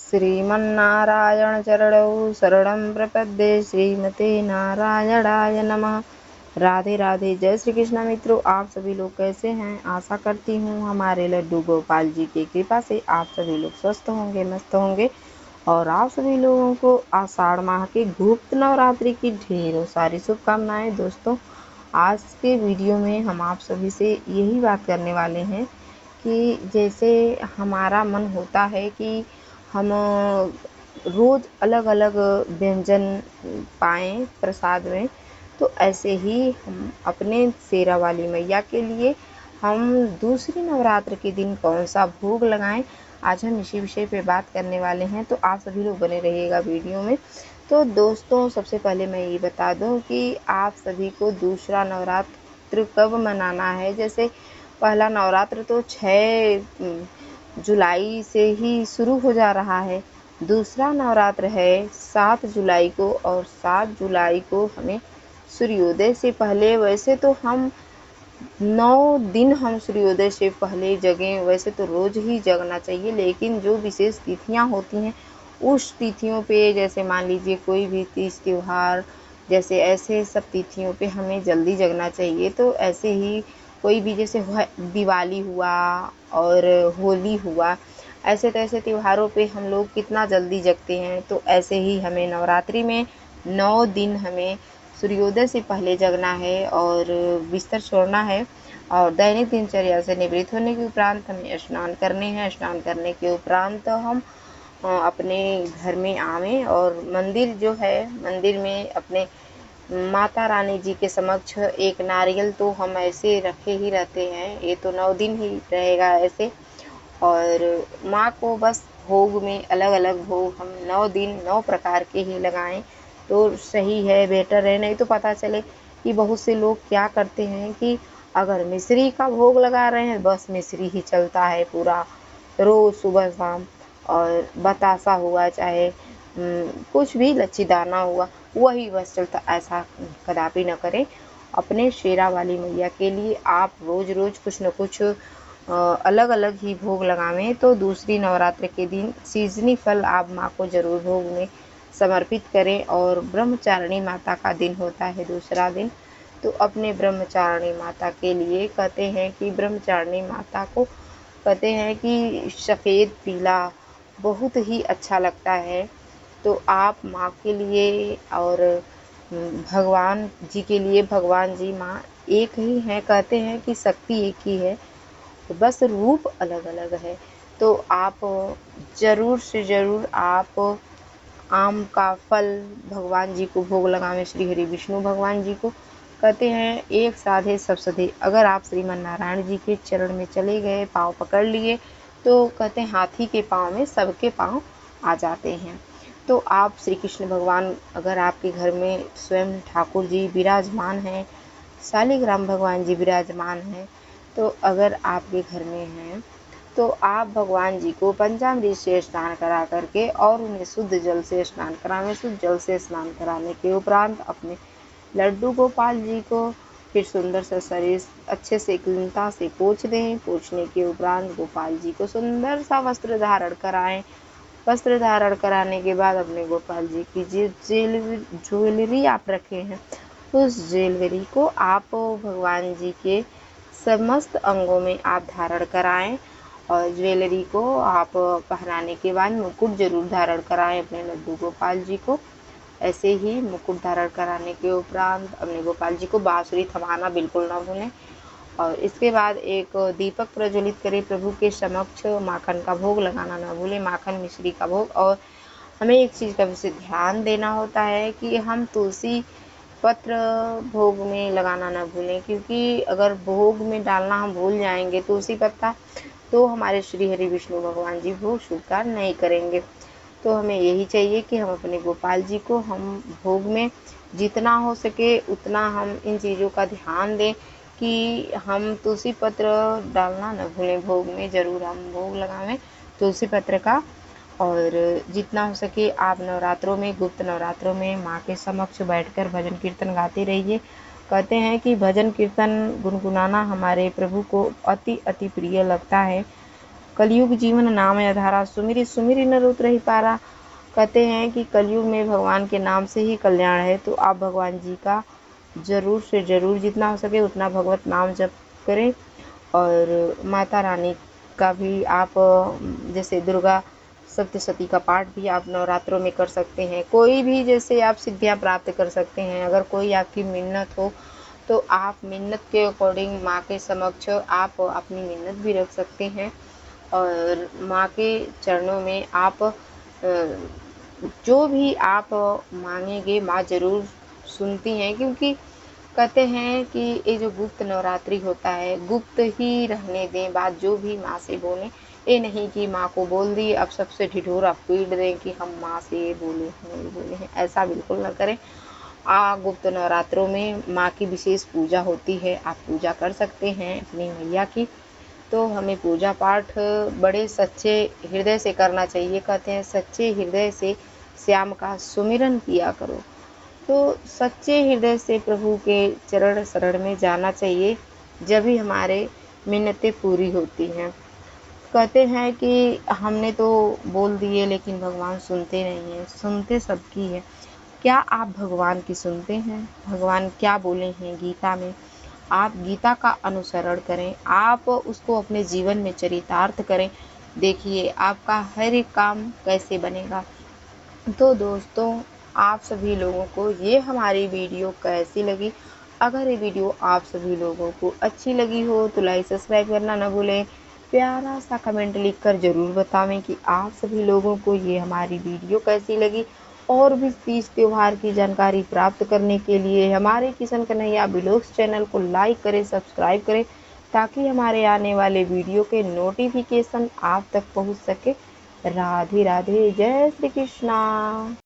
श्रीमन्नारायण चरणौ शरणं प्रपद्ये। श्रीमते नारायणाय नमः। राधे राधे। जय श्री कृष्ण मित्रों, आप सभी लोग कैसे हैं? आशा करती हूँ हमारे लड्डू गोपाल जी की कृपा से आप सभी लोग स्वस्थ होंगे, मस्त होंगे। और आप सभी लोगों को आषाढ़ माह के गुप्त नवरात्रि की ढेरों सारी शुभकामनाएं। दोस्तों, आज के वीडियो में हम आप सभी से यही बात करने वाले हैं कि जैसे हमारा मन होता है कि हम रोज़ अलग अलग व्यंजन पाएँ प्रसाद में, तो ऐसे ही हम अपने शेरा वाली मैया के लिए हम दूसरी नवरात्र के दिन कौन सा भोग लगाएं, आज हम इसी विषय पे बात करने वाले हैं। तो आप सभी लोग बने रहिएगा वीडियो में। तो दोस्तों, सबसे पहले मैं ये बता दूं कि आप सभी को दूसरा नवरात्र कब मनाना है। जैसे पहला नवरात्र तो 6 जुलाई से ही शुरू हो जा रहा है। दूसरा नवरात्र है 7 जुलाई को, और 7 जुलाई को हमें सूर्योदय से पहले, वैसे तो हम 9 दिन हम सूर्योदय से पहले जगें, वैसे तो रोज़ ही जगना चाहिए, लेकिन जो विशेष तिथियां होती हैं उस तिथियों पे, जैसे मान लीजिए कोई भी तीज त्योहार, जैसे ऐसे सब तिथियों पे हमें जल्दी जगना चाहिए। तो ऐसे ही कोई भी, जैसे दिवाली हुआ और होली हुआ, ऐसे तैसे त्योहारों पे हम लोग कितना जल्दी जगते हैं। तो ऐसे ही हमें नवरात्रि में 9 दिन हमें सूर्योदय से पहले जगना है और बिस्तर छोड़ना है, और दैनिक दिनचर्या से निवृत्त होने के उपरांत हमें स्नान करने हैं। स्नान करने के उपरांत हम अपने घर में आवें और मंदिर जो है, मंदिर में अपने माता रानी जी के समक्ष एक नारियल तो हम ऐसे रखे ही रहते हैं, ये तो 9 दिन ही रहेगा ऐसे। और माँ को बस भोग में अलग अलग भोग हम 9 दिन 9 प्रकार के ही लगाएं तो सही है, बेटर है। नहीं तो पता चले कि बहुत से लोग क्या करते हैं कि अगर मिश्री का भोग लगा रहे हैं, बस मिश्री ही चलता है पूरा रोज़ सुबह शाम। और बतासा हुआ, चाहे कुछ भी लच्छीदाना हुआ, वही बस चलता। ऐसा कदापि न करें। अपने शेरा वाली मैया के लिए आप रोज़ रोज़ कुछ न कुछ अलग अलग ही भोग लगावें। तो दूसरी नवरात्र के दिन सीजनी फल आप माँ को ज़रूर भोग में समर्पित करें। और ब्रह्मचारिणी माता का दिन होता है दूसरा दिन, तो अपने ब्रह्मचारिणी माता के लिए कहते हैं कि ब्रह्मचारिणी माता को कहते हैं कि सफ़ेद पीला बहुत ही अच्छा लगता है। तो आप माँ के लिए और भगवान जी के लिए, भगवान जी माँ एक ही हैं, कहते हैं कि शक्ति एक ही है, बस रूप अलग अलग है। तो आप ज़रूर से ज़रूर आप आम का फल भगवान जी को भोग लगावें। श्री हरि विष्णु भगवान जी को कहते हैं एक साधे सब सधे। अगर आप श्रीमन नारायण जी के चरण में चले गए, पाँव पकड़ लिए, तो कहते हैं हाथी के पाँव में सबके पाँव आ जाते हैं। तो आप श्री कृष्ण भगवान, अगर आपके घर में स्वयं ठाकुर जी विराजमान हैं, शालिग्राम भगवान जी विराजमान हैं, तो अगर आपके घर में हैं, तो आप भगवान जी को पंचामृत से स्नान करा करके और उन्हें शुद्ध जल से स्नान करावें। शुद्ध जल से स्नान कराने के उपरांत अपने लड्डू गोपाल जी को फिर सुंदर सा शरीर अच्छे से क्लीनता से पोंछ दें। पोंछने के उपरांत गोपाल जी को सुंदर सा वस्त्र धारण कराएं। वस्त्र धारण कराने के बाद अपने गोपाल जी की ज्वेलरी आप रखे हैं, उस ज्वेलरी को आप भगवान जी के समस्त अंगों में आप धारण कराएं। और ज्वेलरी को आप पहनाने के बाद मुकुट जरूर धारण कराएं अपने लड्डू गोपाल जी को। ऐसे ही मुकुट धारण कराने के उपरांत अपने गोपाल जी को बांसुरी थमाना बिल्कुल ना भूलें। और इसके बाद एक दीपक प्रज्वलित करें प्रभु के समक्ष। माखन का भोग लगाना ना भूलें, माखन मिश्री का भोग। और हमें एक चीज़ का विशेष ध्यान देना होता है कि हम तुलसी पत्र भोग में लगाना ना भूलें, क्योंकि अगर भोग में डालना हम भूल जाएंगे तुलसी पत्ता, तो हमारे श्री हरि विष्णु भगवान जी भोग स्वीकार नहीं करेंगे। तो हमें यही चाहिए कि हम अपने गोपाल जी को हम भोग में जितना हो सके उतना हम इन चीज़ों का ध्यान दें कि हम तुलसी पत्र डालना न भूलें। भोग में ज़रूर हम भोग लगावें तुलसी पत्र का। और जितना हो सके आप नवरात्रों में, गुप्त नवरात्रों में माँ के समक्ष बैठकर भजन कीर्तन गाते रहिए। कहते हैं कि भजन कीर्तन गुनगुनाना हमारे प्रभु को अति अति प्रिय लगता है। कलयुग जीवन नाम आधारा, सुमिरि सुमिरि नर उतरहि पारा। कहते हैं कि कलयुग में भगवान के नाम से ही कल्याण है, तो आप भगवान जी का ज़रूर से ज़रूर जितना हो सके उतना भगवत नाम जप करें। और माता रानी का भी आप जैसे दुर्गा सप्तशती का पाठ भी आप नवरात्रों में कर सकते हैं। कोई भी जैसे आप सिद्धियां प्राप्त कर सकते हैं। अगर कोई आपकी मिन्नत हो तो आप मिन्नत के अकॉर्डिंग माँ के समक्ष आप अपनी मिन्नत भी रख सकते हैं और माँ के चरणों में आप जो भी आप मांगेंगे माँ ज़रूर सुनती हैं। क्योंकि कहते हैं कि ये जो गुप्त नवरात्रि होता है, गुप्त ही रहने दें बात, जो भी माँ से बोलें। ये नहीं कि माँ को बोल दी अब सबसे ढिढोरा पीट दें कि हम माँ से ये बोले हैं ये बोले हैं, ऐसा बिल्कुल ना करें। गुप्त नवरात्रों में माँ की विशेष पूजा होती है, आप पूजा कर सकते हैं अपनी मैया की। तो हमें पूजा पाठ बड़े सच्चे हृदय से करना चाहिए। कहते हैं सच्चे हृदय से श्याम का सुमिरन किया करो। तो सच्चे हृदय से प्रभु के चरण शरण में जाना चाहिए, जब भी हमारे मिन्नतें पूरी होती हैं। कहते हैं कि हमने तो बोल दिए लेकिन भगवान सुनते नहीं हैं, सुनते सबकी है। क्या आप भगवान की सुनते हैं? भगवान क्या बोले हैं गीता में? आप गीता का अनुसरण करें, आप उसको अपने जीवन में चरितार्थ करें। देखिए आपका हर एक काम कैसे बनेगा। तो दोस्तों, आप सभी लोगों को ये हमारी वीडियो कैसी लगी? अगर ये वीडियो आप सभी लोगों को अच्छी लगी हो तो लाइक सब्सक्राइब करना ना भूलें। प्यारा सा कमेंट लिखकर ज़रूर बतावें कि आप सभी लोगों को ये हमारी वीडियो कैसी लगी। और भी तीज त्यौहार की जानकारी प्राप्त करने के लिए हमारे किशन कन्हैया व्लॉग्स चैनल को लाइक करें, सब्सक्राइब करें, ताकि हमारे आने वाले वीडियो के नोटिफिकेशन आप तक पहुंच सके। राधे राधे, जय श्री कृष्णा।